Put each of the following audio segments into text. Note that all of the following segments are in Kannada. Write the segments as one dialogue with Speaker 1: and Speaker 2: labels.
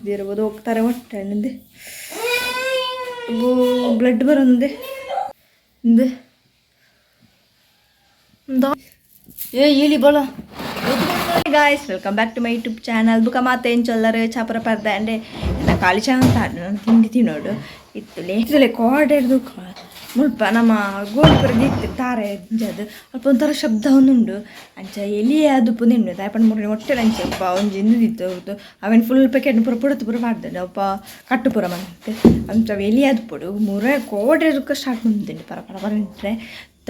Speaker 1: ಮಿತ್ತಿದಿರ್ಬೋದು ಹೋಗ್ತಾರೆ ಹೊಟ್ಟೆ ನಿಂದೆ ಬ್ಲಡ್ ಬರೋಂದೆ ಇಂದೆ ఏ ఈలి బోలో guys welcome back to my YouTube channel బుక మాత ఏం చల్లరు చాపర పర్ద అంటే నా ಕಾಳಿ ಅಂತ ತಿಂಡಿ ತಿನ್ನೋಡು ಇತ್ತಲೆ ಕೋಡೆಡ್ದು ಮುಲ್ಪ ನಮ್ಮ ಗೋಲ್ಪುರ ದಿತ್ತು ತಾರೆ ಅಂಚದು ಅಲ್ಪ ಒಂಥರ ಶಬ್ದ ಒಂದುಂಡು ಅಂಚ ಎಲಿಯೇ ಅದು ಪುಂದಿಂಡು ತಾಯಪಂಡು ಮುಟ್ಟಿ ಹೊಟ್ಟೆ ಅಂಚೆ ಅಪ್ಪ ಒಂಜಿ ಇಂದಿತ್ತು ಅವ್ರದ್ದು ಅವೇನು ಫುಲ್ ಪ್ಯಾಕೆಟ್ ಪುರ ಪುಡತ್ತು ಪುರ ಮಾಡ್ದಂಡು ಅಪ್ಪ ಕಟ್ಟು ಪುರ ಮಂತೆ ಅಂಚ ಎಲಿಯೇ ಅದು ಪುಡು ಮುರೆ ಕೋಡೆಡ್ಕ ಸ್ಟಾರ್ಟ್ ಬಂದಿಂಡು ಪರ ಪರ ಪರಂಟ್ರೆ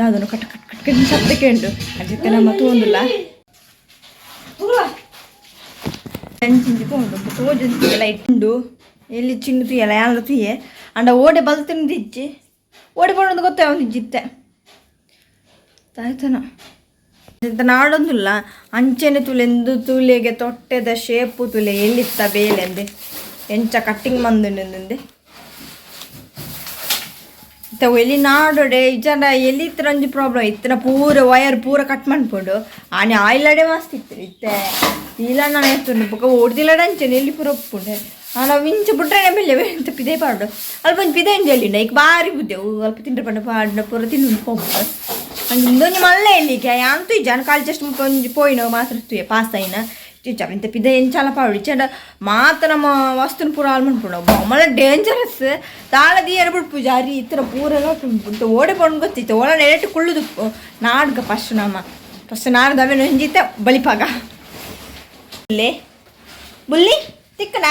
Speaker 1: ಅದನ್ನು ಕಟ್ ಕಟ್ ಕಟ್ ಕಟ್ ಶಬ್ದ ಕೇಳು ಅದಕ್ಕೆ ನಮ್ಮ ತಗೊಂಡಿಲ್ಲ ತೋಜಲ್ಲ ಇಟ್ಟು ಎಲ್ಲಿ ಚಿನ್ನ ತುಯ್ಯಲ್ಲ ಯಾರು ತುಯ್ಯೆ ಅಂಡ ಓಡೆ ಬಲ್ತಿನ ದಿಜ್ಜಿ ಓಡಿ ಪಡೋದು ಗೊತ್ತೇ ಅವನು ಇಜ್ಜಿತ್ತೆ ಆಯ್ತನ ನಾಡೊಂದಿಲ್ಲ ಅಂಚೆನೆ ತುಲೆಂದು ತುಲೆಗೆ ತೊಟ್ಟೆದ ಶೇಪು ತುಲೆ ಎಲ್ಲಿತ್ತ ಬೇಲೆಂದೆ ಎಂಚ ಕಟ್ಟಿಂಗ್ ಮಂದುಂಡೆ ಎಲ್ಲಿ ನಾಡೋಡೆ ಇಜನ ಎಲ್ಲಿ ಇತ್ರ ಒಂಜಿ ಪ್ರಾಬ್ಲಮ್ ಇತ್ತಿನ ಪೂರ ವಯರ್ ಪೂರ ಕಟ್ ಮಾಡ್ಕೊಂಡು ಆನೆ ಆಯಿಲಡೆ ಮಸ್ತ್ ಇತ್ತು ಇತ್ತೆ ಇಲ್ಲ ನಾನು ಎತ್ತುಂಡು ಬೊಕ್ಕ ಓಡ್ದಿಲ್ಲಡ ಅಂಚೆನೆ ಎಲ್ಲಿ ಪೂರ ಒಪ್ಪುಂಡೆ ನಾವು ಇಂಚ ಬಿಟ್ರೆ ಬೆಲ್ಲೆ ಅಂತ ಪಿದೆ ಪಾಡು ಅಲ್ಪ ಒಂದು ಪಿದೆ ಅಂಜಲಿಂಡ ಈಗ ಬಾರಿ ಬುದ್ದೆವು ಅಲ್ಪ ತಿಂಡ್ರೆ ಪಂಡ ಪಾಡಿನ ಪೂರ ತಿನ್ನು ಹೋಗ್ಬೋದು ಹಂಗೆ ಇಂದೊಂದು ಮಲ್ಲ ಎಲ್ಲಿಗೆ ಯಾಂತೂ ಈ ಜನ ಕಾಲು ಜಸ್ಟ್ ಒಂಜಿ ಪೋಯಿನ ಮಾತ್ರ ಪಾಸ್ತಾಯಿನ ಚಿಚ್ಚ ಇಂತ ಪಿದೆ ಎಂಚಾಲ ಪಾಡು ಇಚ್ಚಂಡ ಮಾತ ನಮ್ಮ ವಸ್ತುನ ಪೂರ ಹಾಳು ಮಾಡ್ಕೊಂಡು ಬೊಮ್ಮಲ ಡೇಂಜರಸ್ ತಾಳದಿ ಎರಡು ಪೂಜಾರಿ ಈ ಥರ ಪೂರೆಲ್ಲ ಉಂಟು ಓಡೆ ಪಂಡು ಗೊತ್ತಿತ್ತು ಒಳ ನೆಲೆಟ್ಟು ಕುಳ್ಳುದು ನಾಡ್ಗ ಫಸ್ಟ್ ನಾಡ್ದು ಅವೇನು ಹೆಂಜಿತ್ತೆ ಬಲಿಪಾಗ ಬುಲ್ಲಿ ಬುಲ್ಲಿ ತಿಕ್ಕಡ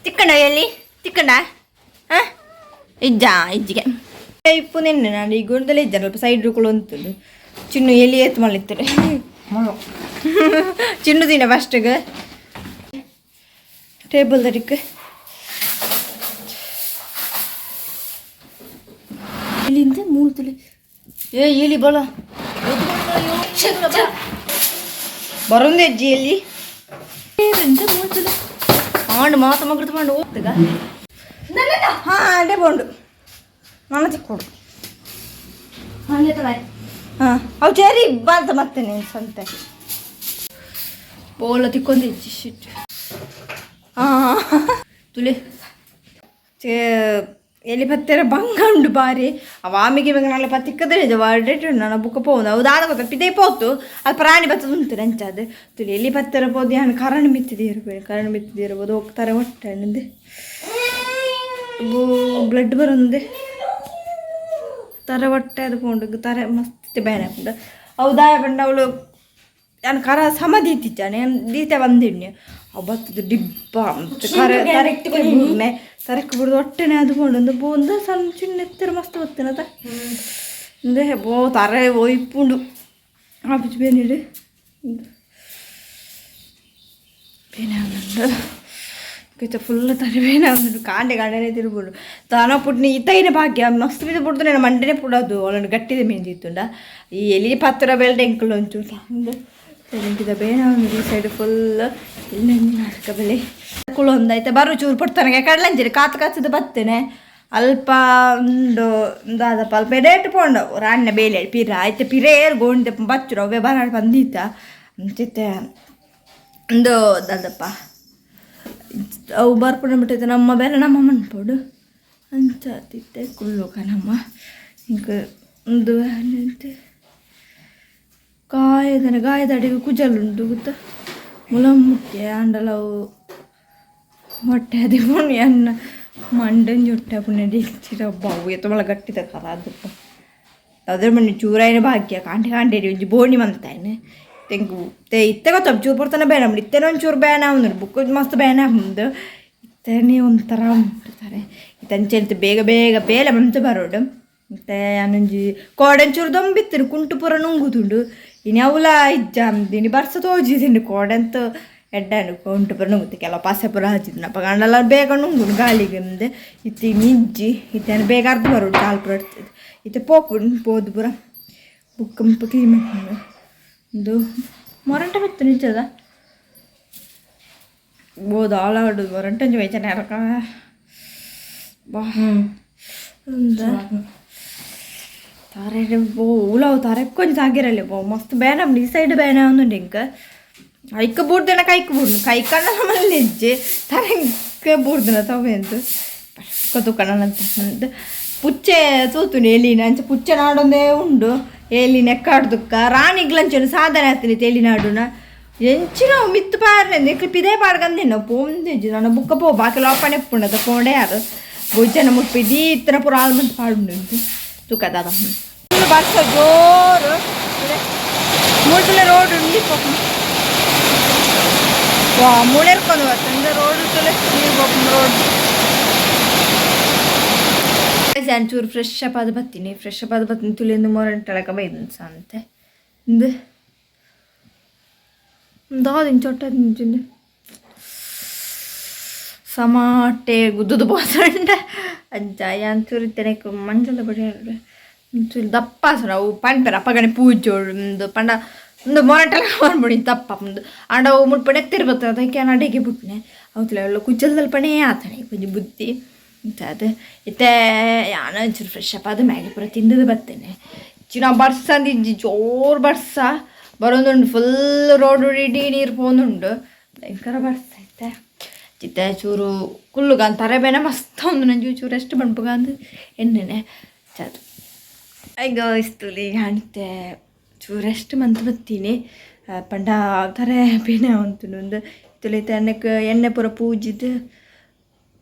Speaker 1: ತಿಕ್ಕಂಡ ಎಲ್ಲಿ ತಿಕ್ಕಂಡ ಹಾಂ ಇಜ್ಜಿಗೆ ಇಪ್ಪು ನೆನ್ನೆ ನಾನು ಈ ಗುಣದಲ್ಲೇ ಇದ್ದಾನೆ ಸ್ವಲ್ಪ ಸೈಡ್ ರುಗಳು ಅಂತದ್ದು ಚಿನ್ನು ಎಲ್ಲಿ ಏತ್ ಮಳಿತ್ತಾರೆ ಚಿನ್ನು ದಿನ ಫಸ್ಟಿಗೆ ಟೇಬಲ್ ದಡಿಕ್ಕೆ ಇಲ್ಲಿಂದ ಮೂರು ತುಳಿ ಇಲಿ ಬಲ ಬರೋಂದು ಅಜ್ಜಿ ಎಲ್ಲಿ ಮೂರು ತುಳಿ ಆಂಡು ಮಾತ ಮಗಡ್ತು ಮಾಡಿ ಹೋಗ್ತಗ ಹಾಂ ಅದೇ ಬೋಂಡು ನನ್ನ ತಿಕ್ಕೊಡು ಹಾಂ ಅವು ಚೇರಿ ಬಂತ ಮತ್ತೆ ನೀನು ಸಂತೆ ಪೋಲ ತಿಕ್ಕೊಂದು ಇಜ್ಜಿ ಶಿಟ್ ಹಾಂ ತುಳಿ ಎಲ್ಲಿ ಪತ್ತೆರ ಬಂಗ ಉಂಡು ಬಾರಿ ಅವ ಆಮಿಗೆ ಬಂಗ ನಾಳೆ ಪತ್ತಿಕ್ಕದ್ರೆ ವಾಡೇಟು ನಾನು ಬುಕ್ಕ ಪೋದು ಅವು ದಾದ ಗೊತ್ತ ಪಿದೇ ಪೋತು ಅದು ಪ್ರಾಣಿ ಬತ್ತದ ಉಂಟು ನಂಚದು ತುಳಿ ಎಲ್ಲಿ ಪತ್ತೆರ ಪೋದು ಯಾನು ಕರಣ್ ಮಿತ್ತಿದಿರ್ಬೋದು ಹೋಗ್ತಾರೆ ಹೊಟ್ಟೆ ಹಣ್ಣಿಂದೆ ಬ್ಲಡ್ ಬರೋಂದೆ ತರ ಹೊಟ್ಟೆ ಅದು ಪೋಂಡು ತರ ಮಸ್ತ್ ಬೇನೆ ಹಾಕೊಂಡು ಅವು ದಾಯ ಬಂಡ ಅವಳು ನಾನು ಕರ ಸಮ ದೀತಿದ್ದಾನೆ ದೀತೆ ಬಂದಿಣ್ಣೆ ಅವು ಬತ್ತದು ಡಿಬ್ಬ ಕರ ಕರೆಕ್ಟ್ ಬಿಡ್ನೆ ಕರೆಕ್ಟ್ ಬಿಡ್ದು ಹೊಟ್ಟೆನೆ ಅದು ಕೊಂಡು ಬೋಂದ ಸಣ್ಣ ಚಿನ್ನ ಎತ್ತರ ಮಸ್ತ್ ಬತ್ತೇನದ ಅಂದ್ರೆ ಬೋ ತರ ಒಯ್ಪುಂಡು ಆಪಿಚ್ ಬೇನಿಡು ಬೇನೆ ಅವನುಂಡು ಕಿತ್ತ ಫುಲ್ ತರ ಬೇನೆ ಅವನುಂಡು ಕಾಂಡೆನೇ ತಿರುಗುಂಡು ತಾನ ಪುಟ್ನಿ ಈತೈನ ಭಾಗ್ಯ ಮಸ್ತ್ ಬಿದ್ದು ಬಿಡ್ತು ನಾನು ಮಂಡೆನೇ ಪುಡೋದು ಅವಳನ್ನು ಗಟ್ಟಿದ ಮೇಂದಿತ್ತುಂಡ ಈ ಎಲ್ಲಿ ಪತ್ರ ಬೆಳ್ಡೆ ಎಂಕಲು ಒಂಚೂರು ಹಂಗೆ ಇಂಕಿದ ಬೇನೆ ಅವನು ಈ ಸೈಡ್ ಫುಲ್ ಇಲ್ಲಿ ನಾಟಕ ಬೆಲೆ ಕುಳು ಒಂದಾಯ್ತು ಬರೋ ಚೂರು ಪಡ್ತಾನೆ ಕಡಲಂಜರಿ ಕಾತದ ಬತ್ತೇನೆ ಅಲ್ಪ ದಾದಪ್ಪ ಅಲ್ಪ ಡೇಟ್ ಪೋಂಡು ರಾಣ್ಣ ಬೇಲೆ ಪಿರ ಆಯ್ತು ಪಿರೇ ಗೋಂಡೆ ಬಚ್ಚರು ಅವೇ ಬರ ಬಂದಿತ್ತ ಅಂತಿತ್ತೆ ಒಂದು ದಾದಪ್ಪ ಅವು ಬರ್ಪುಣ ಬಿಟ್ಟೈತೆ ನಮ್ಮ ಬೇರೆ ನಮ್ಮ ಮನ್ಪೋಡು ಅಂಚತಿತ್ತೆ ಕುಳ್ಳುಕ ನಮ್ಮ ಹಿಂಗೆ ಒಂದು ಗಾಯದ ಅಡಿಗೆ ಕುಜಲುಂಟು ಗೊತ್ತಾ ಮುಲಮ್ಮುಟ್ಟೆ ಅಂಡಲವು ಹೊಟ್ಟೆ ಅದೇ ಪುಣ್ಯ ಅನ್ನ ಮಂಡನ್ ಹೊಟ್ಟೆ ಪುಣ್ಯ ಡಿಚಿರ ಬಾವು ಎತ್ತೊಳ ಗಟ್ಟಿದ ಕರ ಅದಪ್ಪ ಅದ್ರ ಮಣ್ಣು ಚೂರಾಯಿನ ಭಾಗ್ಯ ಕಾಂಡೆ ಒಂಜಿ ಬೋಣಿ ಮಂತಾಯಿನ ತೆಂಗು ಇತ್ತೆ ಗೊತ್ತ ಚೂರು ಬರ್ತಾನೆ ಬೇಡ ಮಾಡಿ ಇತ್ತೇನೋ ಒಂಚೂರು ಬೇನ ಅವನು ಬುಕ್ ಮಸ್ತ್ ಬೇನ ಮುಂದೆ ಇತ್ತೇನೆ ಒಂಥರ ಉಂಟುತ್ತಾರೆ ಇತ್ತಂಚೆ ಬೇಗ ಬೇಲೆ ಬಂತು ಬರೋಡು ಮತ್ತು ಅನ್ನೊಂಜಿ ಕೋಡಂಚೂರು ದೊಂಬಿತ್ತಿರು ಕುಂಟು ಪೂರ ನುಂಗುದುಂಡು ಇನ್ನು ಅವಲ ಇಜ್ಜಾಮ್ದಿನಿ ಬರ್ಸ ತೋಜಿದಿಂಡು ಕೋಡಂತ ಎಡ್ಡಾನು ಕುಂಟು ಪೂರ ನುಂಗುತ್ತೆ ಕೆಲವು ಪಾಸೆ ಪೂರ ಹಚ್ಚಿದ್ನಪ್ಪ ಗಂಡಲ್ಲ ಬೇಗ ನುಂಗುಡು ಗಾಳಿಗೆ ಮುಂದೆ ಇತ್ತಿ ನಿಜ್ಜಿ ಇತ್ತೇನು ಬೇಗ ಅರ್ಧ ಬರೋಡು ಕಾಲು ಪೂರ ಇಡ್ತಿದ್ದು ಇತ್ತೆ ಪೋದು ಪೂರ ಬುಕ್ಕಂಪ ಕ್ಲೀನ್ ಮಾಡ್ಕೊಂಡು ಒಂದು ಮೊರಂಟ ಬಿತ್ತು ನಿಜದ ಬೋದು ಆಳಾಡು ಮೊರಂಟಂಜು ವೈಚನೆ ಯಾರಕ ಬಾ ತಾರೆ ಬೋ ಉಲಾವು ತಾರೆ ಕೊಂಚ ಆಗಿರಲಿ ಬೋ ಮಸ್ತ್ ಬೇನ ಈ ಸೈಡ್ ಬೇನ ಅವನುಂಡು ಇಂಕ ಐಕ ಬೂರ್ದಿನ ಕೈಕ್ ಬೂರ್ದು ಕೈಕಣ್ಣ ನಮ್ಮಲ್ಲಿ ಹೆಜ್ಜೆ ತರಂಕ ಬೂರ್ದಿನ ತಗೊಂಡು ಕೊತ್ತು ಕಣ್ಣಂತ ಪುಚ್ಚೆ ತೂತುನಿ ಎಲಿನ ಅಂಚೆ ಪುಚ್ಚೆ ನಾಡೊಂದೇ ಉಂಡು ಎಲಿ ನೆಕ್ಕಾಡ್ದುಕ್ಕ ರಾಣಿಗ್ಲಂಚನು ಸಾಧನೆ ಆಗ್ತೀನಿ ತೇಲಿನಾಡುನ ಎಂಚಿನ ಮಿತ್ತು ಪಾರ್ನೆ ಕ್ಲಿಪ್ ಇದೇ ಪಾಡ್ಗಂದೆ ನಾವು ಪೋಂದಿಜ್ಜು ನಾನು ಬುಕ್ಕ ಪೋ ಬಾಕಿ ಲೋಪನೆ ಪುಂಡದ ಪೋಂಡೆ ಯಾರು ಬೊಜ್ಜನ ಮುಟ್ಪಿದ್ದಿ ಇತ್ತನ ಪುರ ಆಲ್ಮಂಟ್ ಪಾಡುಂಡು ತುಕದಾದ ಬರ್ಸ ಜೋರು ಮೂಡ್ತಲೆ ರೋಡ್ ಉಂಡಿ ವಾ ಮೂಳೆರ್ಕೊಂಡು ಬರ್ತಂದ್ರೆ ರೋಡ್ ತುಲೆ ನೀರು ಹೋಗ್ಕೊಂಡು ರೋಡ್ ಚೂರು ಫ್ರೆಶ್ ಅಪ್ ಆದ ಬರ್ತೀನಿ ತುಳಿಯಿಂದ ಮೊರಂಟಳಕ ಬೈದನ್ಸ ಅಂತೆ ಇಂದು ದಾದಿನ ಚೊಟ್ಟ ನಿಂಚುಂಡು ಸಮಾಟೆ ಗುದ್ದುದು ಬೋಸಂಡ ಅಜ್ಜಾಯ ಅಂತೂರು ತೆನೆಕ್ ಮಂಜಲ ಬಡಿ ಚೂರು ದಪ್ಪ ನಾವು ಪಂಪೆರ ಅಪ್ಪಗಣೆ ಪೂಜೋಡು ಒಂದು ಪಂಡ ಒಂದು ಮೊರಂಟಲ ಮಾಡ್ಬಿಡಿ ದಪ್ಪ ಒಂದು ಅಂಡ ಅವು ಮುಟ್ಪಡೆ ಎತ್ತಿರ್ಬರ್ತದೆ ಅದಕ್ಕೆ ನಾನು ಅಡಿಗೆ ಬಿಟ್ಟನೆ ಅವತ್ತಲ್ಲ ಎಲ್ಲ ಕುಜ್ಜಲ್ದಲ್ಲಿ ಪಣೇ ಆತಾನೆ ಕೊಂಚ ಬುದ್ಧಿ ಅದು ಇತ್ತೆ ಯಾನ ಒಂಚೂರು ಫ್ರೆಶ್ ಅಪ್ ಅದು ಮ್ಯಾಗಿ ಪೂರ ತಿಂದದು ಬರ್ತೇನೆ ಚಿನ್ನ ಬರ್ಸ ಅಂದಿಜ್ಜಿ ಜೋರು ಬರ್ಸ ಬರೋದುಂಡು ಫುಲ್ ರೋಡ್ ಇಡೀ ನೀರು ಪೋನುಂಡು ಭಯಂಕರ ಬರ್ಸ ಐತೆ ಚಿತ್ತೆ ಚೂರು ಕುಲ್ಲುಗ ಅಂತಾರೆ ಬೇನೆ ಮಸ್ತ್ ಒಂದು ನಂಜು ಚೂರು ಎಷ್ಟು ಬಣ್ಪುಗ ಅಂದು ಎಣ್ಣೆನೆ ಚದು ಈಗ ಇಸ್ತುಲಿ ಕಾಣುತ್ತೆ ಚೂರು ಎಷ್ಟು ಮಂತ್ ಬರ್ತೀನಿ ಪಂಡ ಥರ ಬೇನೆ ಅಂತು ಒಂದು ತುಳಿತ ಎಣ್ಣೆ ಪೂರ ಪೂಜಿದ್ದು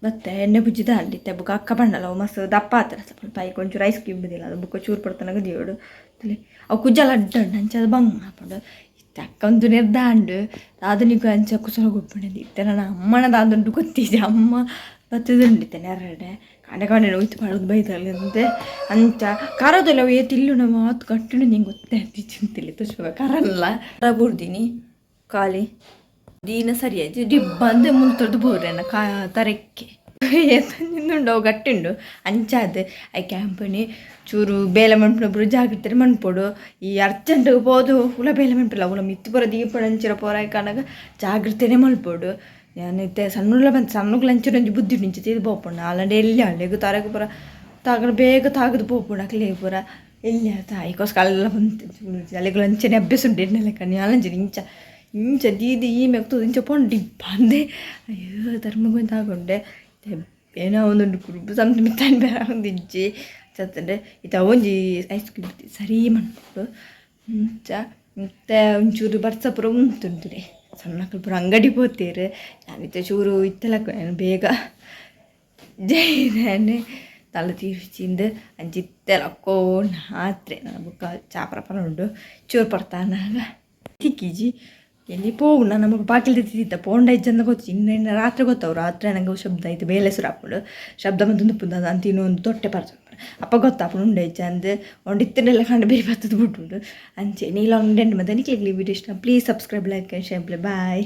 Speaker 1: ಮತ್ತೆ ಎಣ್ಣೆ ಬುಜ್ಜಿದ ಅಂಡಿತ್ತೆ ಬುಕ್ಕ ಅಕ್ಕ ಬಣ್ಣಲ್ಲ ಅವು ಮಸ್ತ್ ದಪ್ಪ ಆತರ ಸ್ವಲ್ಪ ಪೈಕ್ ಒಂಚೂರು ಐಸ್ ಕ್ರೀಮ್ ಬಿದ್ದಿಲ್ಲ ಅದು ಬುಕ್ಕ ಚೂರು ಪಡ್ತಾನಾಗ ದೇವಡು ತಲೆ ಅವು ಕುಜ್ಜಲ್ಲ ಅಡ್ಡಂಡು ಅಂಚದು ಬಂಗ್ ಹಾಕೊಂಡು ಇತ್ತೆ ಅಕ್ಕ ಒಂದು ನಿರ್ದಾಂಡು ಆಧುನಿಕ ಅಂಚ ಕುಸಲ ಗೊಬ್ಬಣದು ಇತ್ತೆ ನನ್ನ ಅಮ್ಮನದ ಅದುಂಟು ಗೊತ್ತಿದೆ ಅಮ್ಮ ಬತ್ತದುಂಡಿತ್ತೆ ನೆರಡೆ ಕಾಂಡೆ ಹೋಯ್ತು ಮಾಡೋದು ಬೈದಲ್ಲಿ ಅಂತೆ ಅಂಚ ಕರದಲ್ಲ ಏತಿಲ್ಲು ನಾವು ಮಾತು ಕಟ್ಟಿನ ನಿಂಗೆ ಗೊತ್ತಾಯ್ತು ಚಿಂತಿಲ್ಲ ತುಷ್ಪ ಕರಲ್ಲ ಬುಡ್ದೀನಿ ಖಾಲಿ ದೀನ ಸರಿಯಾಯ್ತು ಡಿಬ್ಬಂದು ಮುಂತೊಡ್ದು ಬೋರ್ರೆನ ತರಕ್ಕೆ ನಿಂದುಂಡು ಅವು ಗಟ್ಟಿಂಡು ಅಂಚಾದ ಐ ಕ್ಯಾಂಪನಿ ಚೂರು ಬೇಲೆ ಮಣ್ಪುನ ಪೂರ ಜಾಗ್ರತೆ ಮಣ್ಪೊಡು ಈ ಅರ್ಜೆಂಟಿಗೆ ಹೋದು ಹುಳ ಬೇಲೆ ಮಣ್ಪಿಲ್ಲ ಅವಳ ಮಿತ್ತು ಪೂರ ದೀಪ ಅಂಚಿರ ಪೋರ ಕಾಣಾಗ ಜಾಗ್ರತೆನೇ ಮಲ್ಪೊಡು ഞാനിത്തെ സണ്ണുകൾ ಅಂಚು ಬುದ್ಧಿ ನಿಂಚು ಇದು ಪೋಪುಂಡು ಅಲ್ಲಂಡೆ ಎಲ್ಲಿ ಅಲ್ಲಿಗೂ ತರಗೆ ಪೂರ ತಾಗಲು ಬೇಗ ತಾಗದು ಪೋಪುಂಡು ಅಕ್ಲೆ ಪೂರ ಎಲ್ಲಿ ತಾಯಿಕೋಸ್ ಕಾಲೆಲ್ಲ ಬಂತು ಅಲ್ಲಿಗಳು ಅಂಚನೆ ಅಭ್ಯಾಸ ಉಂಟು ಎಣ್ಣೆಲ್ಲ ಕಣ್ಣಿ ಅಲ್ಲಂಚೆ ಇಂಚ ದೀದಿ ಈ ಮೆಕ್ತದು ಇಂಚ ಪೊಂಡು ಬಂದೆ ಅಯ್ಯೋ ಧರ್ಮಗೊಂದು ಆಗೊಂಡೆ ಏನೋ ಒಂದೊಂದು ಕುರುಬು ಸಂತ ಮಿತ್ತಾನೆ ಬೇರೆ ಒಂದು ಇಜ್ಜಿ ಚತ್ತಂಡೆ ಇತ್ತ ಒಂಜಿ ಐಸ್ ಕ್ರೀಮ್ ಸರಿ ಮಾಡ್ಬಿಟ್ಟು ಇಂಚ ಮತ್ತೆ ಒಂಚೂರು ಬರ್ಸ ಪುರ ಉಂಟುಂಟು ಸಣ್ಣಕ್ಕಳು ಪುರ ಅಂಗಡಿ ಪೋತೀರು ನಾನಿತ್ತ ಚೂರು ಇತ್ತಲ್ಲ ಬೇಗ ಜೈನೆ ತಲೆ ತೀರ್ಚಿಂದು ಅಂಚಿತ್ತೆಲಕ್ಕೋ ಆತ್ರೆ ನನ್ನ ಬುಕ್ಕ ಚಾಪ್ರಪರ ಉಂಡು ಚೂರು ಪಡ್ತಾನಾಗ ತಿಕ್ಕಿಜಿ ಎಲ್ಲಿ ಪೋವುಂಡ ನಮಗೆ ಬಾಗಿಲು ತಿದ್ದಿದ್ದ ಪೋಂಡ ಇಜ್ಜಂದ ಗೊತ್ತು ಇನ್ನೇನು ರಾತ್ರಿ ಗೊತ್ತವು ರಾತ್ರಿ ನಂಗೆ ಶಬ್ದ ಆಯ್ತು ಬೇಲೆ ಸುರ ಹಾಕೊಂಡು ಶಬ್ದ ಮತ್ತೊಂದು ಪುಂದ ಅಂತ ಇನ್ನೊಂದು ತೊಟ್ಟೆ ಪರ್ತು ಅಪ್ಪ ಗೊತ್ತಾಪುಂಡು ಉಂಡೆ ಇಜ್ಜಂದು ಒಂಡಿತ್ತನೆಲ್ಲ ಕಂಡು ಬೇರೆ ಬರ್ತದ್ದು ಬಿಟ್ಟು ಅಂಚೆ ನೀಲ ಉಂಡೆ ಮತ್ತೆ ನಿಕ್ಲಿಗ್ಲಿ ವಿಡಿಯೋ ಇಷ್ಟ please subscribe like share bye.